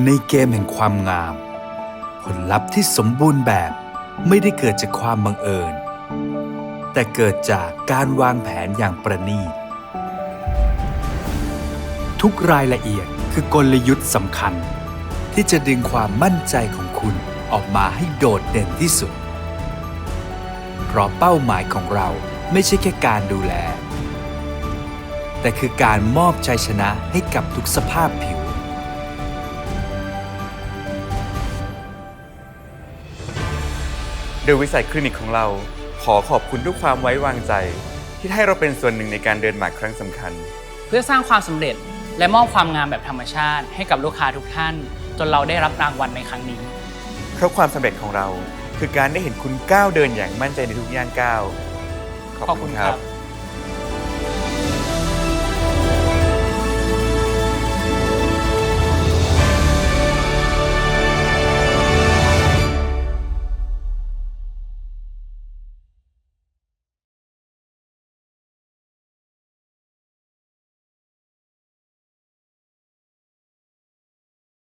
ในเกมแห่งความงาม ผลลัพธ์ที่สมบูรณ์แบบไม่ได้เกิดจากความบังเอิญแต่เกิดจากการวางแผนอย่างประณีตทุกรายละเอียดคือกลยุทธ์สำคัญที่จะดึงความมั่นใจของคุณออกมาให้โดดเด่นที่สุดเพราะเป้าหมายของเราไม่ใช่แค่การดูแลแต่คือการมอบชัยชนะให้กับทุกสภาพผิวโดยวิสัยคลินิกของเราขอขอบคุณทุกความไว้วางใจที่ให้เราเป็นส่วนหนึ่งในการเดินหมากครั้งสำคัญเพื่อสร้างความสำเร็จและมอบความงามแบบธรรมชาติให้กับลูกค้าทุกท่านจนเราได้รับรางวัลในครั้งนี้เพราะความสำเร็จของเราคือการได้เห็นคุณก้าวเดินอย่างมั่นใจในทุกย่างก้าวขอบคุณครับ